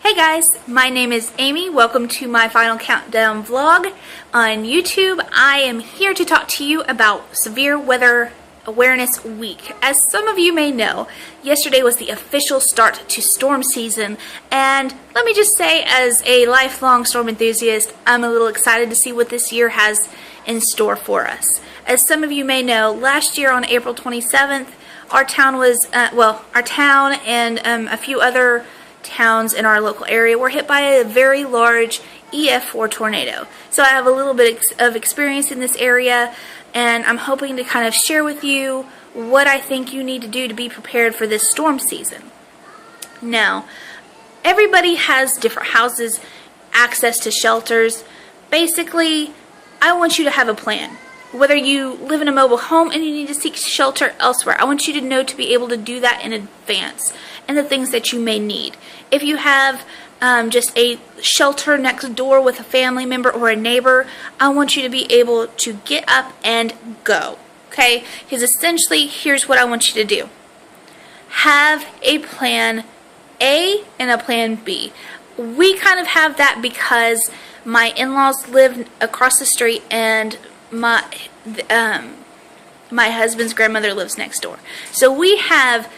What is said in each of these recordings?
Hey guys, my name is Amy. Welcome to my final countdown vlog on YouTube. I am here to talk to you about Severe Weather Awareness Week. As some of you may know, yesterday was the official start to storm season, and let me just say, as a lifelong storm enthusiast, I'm a little excited to see what this year has in store for us. As some of you may know, last year on April 27th, our town and a few other towns in our local area were hit by a very large EF4 tornado. So I have a little bit of experience in this area, and I'm hoping to kind of share with you what I think you need to do to be prepared for this storm season. Now, everybody has different houses, access to shelters. Basically, I want you to have a plan. Whether you live in a mobile home and you need to seek shelter elsewhere, I want you to know to be able to do that in advance and the things that you may need. If you have just a shelter next door with a family member or a neighbor, I want you to be able to get up and go, okay? Because essentially, here's what I want you to do. Have a plan A and a plan B. We kind of have that because my in-laws live across the street and my husband's grandmother lives next door. So we have,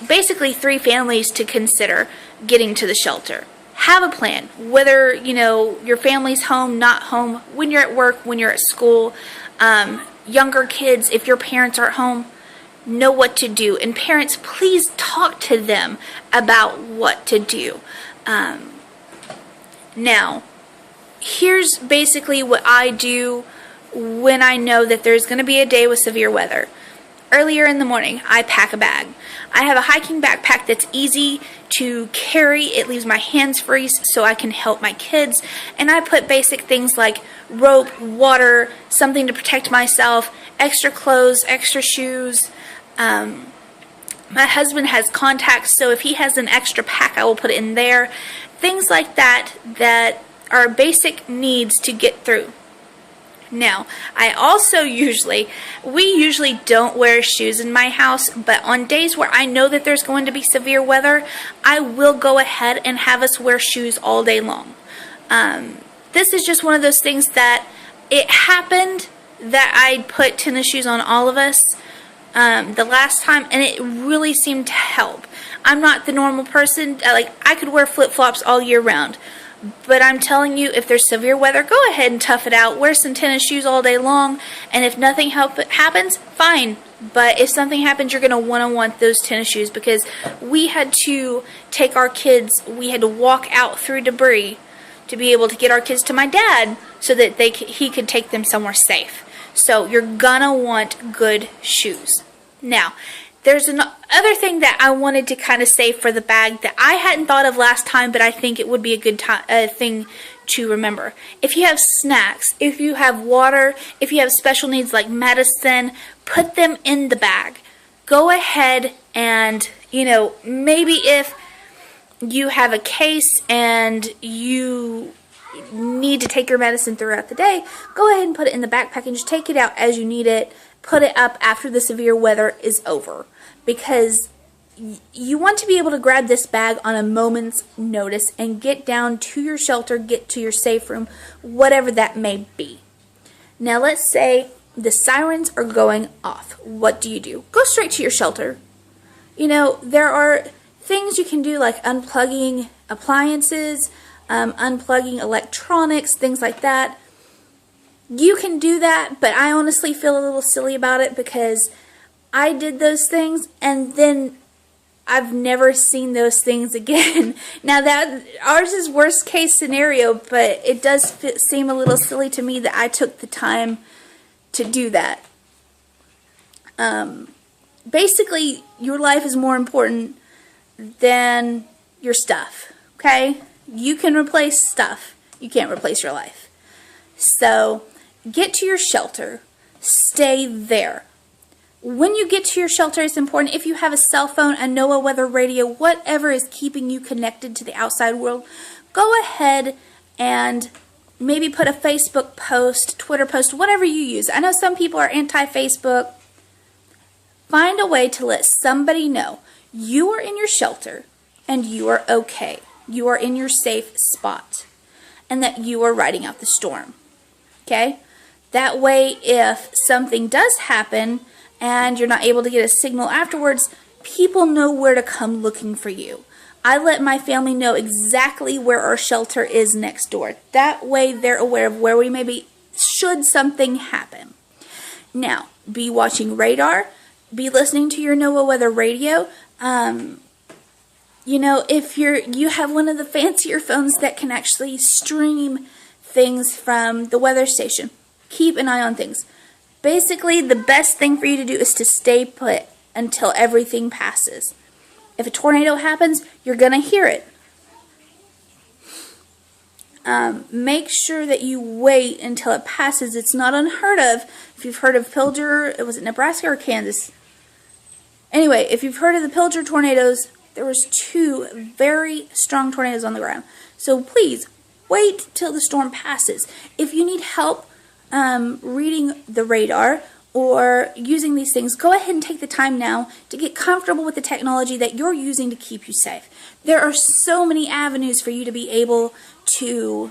basically 3 families to consider getting to the shelter. Have a plan, whether, your family's home, not home, when you're at work, when you're at school, younger kids, if your parents are at home, know what to do. And parents, please talk to them about what to do. Now, here's basically what I do when I know that there's going to be a day with severe weather. Earlier in the morning, I pack a bag. I have a hiking backpack that's easy to carry. It leaves my hands free so I can help my kids. And I put basic things like rope, water, something to protect myself, extra clothes, extra shoes. My husband has contacts, so if he has an extra pack, I will put it in there. Things like that are basic needs to get through. Now, we usually don't wear shoes in my house, but on days where I know that there's going to be severe weather, I will go ahead and have us wear shoes all day long. This is just one of those things that it happened that I put tennis shoes on all of us the last time, and it really seemed to help. I'm not the normal person. I could wear flip-flops all year round. But I'm telling you, if there's severe weather, go ahead and tough it out. Wear some tennis shoes all day long. And if nothing happens, fine. But if something happens, you're going to want those tennis shoes, because we had to take our kids, we had to walk out through debris to be able to get our kids to my dad so that he could take them somewhere safe. So you're going to want good shoes. Now, there's another thing that I wanted to kind of say for the bag that I hadn't thought of last time, but I think it would be a good thing to remember. If you have snacks, if you have water, if you have special needs like medicine, put them in the bag. Go ahead and, maybe if you have a case and you need to take your medicine throughout the day, go ahead and put it in the backpack and just take it out as you need it. Put it up after the severe weather is over, because you want to be able to grab this bag on a moment's notice and get down to your shelter, get to your safe room, whatever that may be. Now let's say the sirens are going off. What do? Go straight to your shelter. There are things you can do like unplugging appliances, unplugging electronics, things like that. You can do that, but I honestly feel a little silly about it because I did those things and then I've never seen those things again. Now that ours is worst case scenario, but it does seem a little silly to me that I took the time to do that. Basically, your life is more important than your stuff, okay? You can replace stuff. You can't replace your life. So, get to your shelter. Stay there. When you get to your shelter, it's important. If you have a cell phone, a NOAA weather radio, whatever is keeping you connected to the outside world, go ahead and maybe put a Facebook post, Twitter post, whatever you use. I know some people are anti-Facebook. Find a way to let somebody know you are in your shelter and you are okay. you are in your safe spot and that you are riding out the storm. Okay? That way, if something does happen and you're not able to get a signal afterwards, people know where to come looking for you. I let my family know exactly where our shelter is next door. That way, they're aware of where we may be should something happen. Now, be watching radar, be listening to your NOAA weather radio. You know, if you have one of the fancier phones that can actually stream things from the weather station, keep an eye on things. Basically, the best thing for you to do is to stay put until everything passes. If a tornado happens, you're going to hear it. Make sure that you wait until it passes. It's not unheard of. If you've heard of Pilger, was it Nebraska or Kansas? Anyway, if you've heard of the Pilger tornadoes, there was 2 very strong tornadoes on the ground. So please, wait till the storm passes. If you need help reading the radar or using these things, go ahead and take the time now to get comfortable with the technology that you're using to keep you safe. There are so many avenues for you to be able to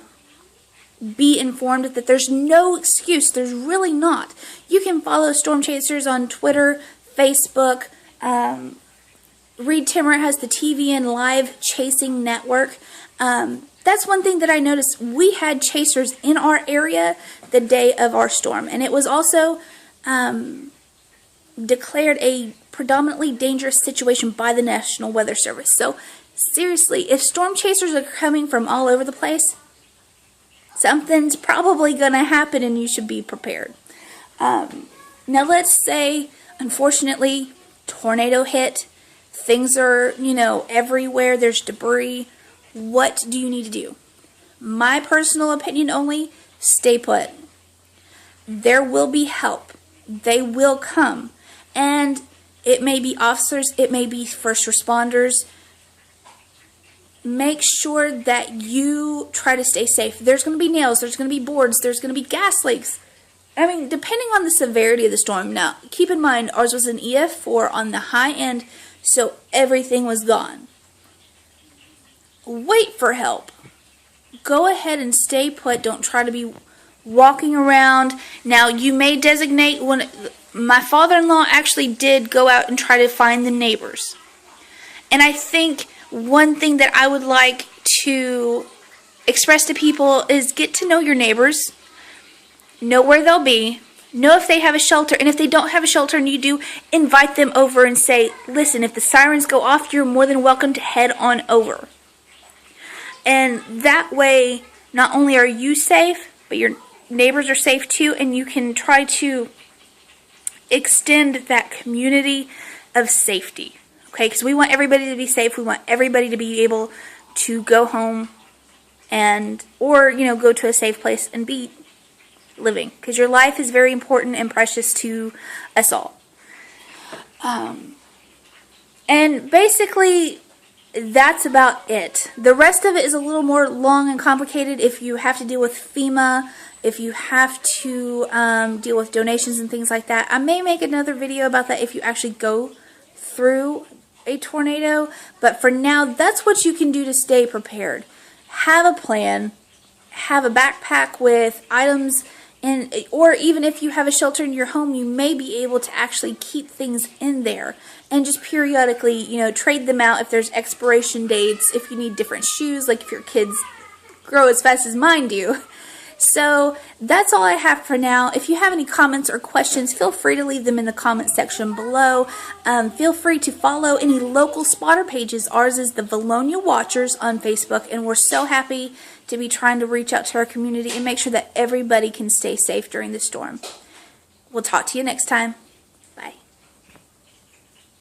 be informed that there's no excuse. There's really not. You can follow Storm Chasers on Twitter, Facebook. Reed Timmer has the TVN Live Chasing Network. That's one thing that I noticed. We had chasers in our area the day of our storm, and it was also declared a predominantly dangerous situation by the National Weather Service. So seriously, if storm chasers are coming from all over the place, something's probably going to happen and you should be prepared. Now let's say, unfortunately, tornado hit. Things are, everywhere. There's debris. What do you need to do? My personal opinion only, stay put. There will be help. They will come. And it may be officers, it may be first responders. Make sure that you try to stay safe. There's going to be nails, there's going to be boards, there's going to be gas leaks. I mean, depending on the severity of the storm. Now, keep in mind, ours was an EF4 on the high end, so everything was gone. Wait for help. Go ahead and stay put. Don't try to be walking around. Now, you may designate when. My father-in-law actually did go out and try to find the neighbors. And I think one thing that I would like to express to people is get to know your neighbors. Know where they'll be. Know if they have a shelter. And if they don't have a shelter and you do, invite them over and say, listen, if the sirens go off, you're more than welcome to head on over. And that way, not only are you safe, but your neighbors are safe too, and you can try to extend that community of safety. Okay, because we want everybody to be safe. We want everybody to be able to go home or go to a safe place and be living. Because your life is very important and precious to us all. And basically, that's about it. The rest of it is a little more long and complicated if you have to deal with FEMA, if you have to deal with donations and things like that. I may make another video about that if you actually go through a tornado. But for now, that's what you can do to stay prepared. Have a plan. Have a backpack with items. Or even if you have a shelter in your home, you may be able to actually keep things in there and just periodically, trade them out if there's expiration dates, if you need different shoes, like if your kids grow as fast as mine do. So that's all I have for now. If you have any comments or questions, feel free to leave them in the comment section below. Feel free to follow any local spotter pages. Ours is the Vilonia Watchers on Facebook, and we're so happy to be trying to reach out to our community and make sure that everybody can stay safe during the storm. We'll talk to you next time.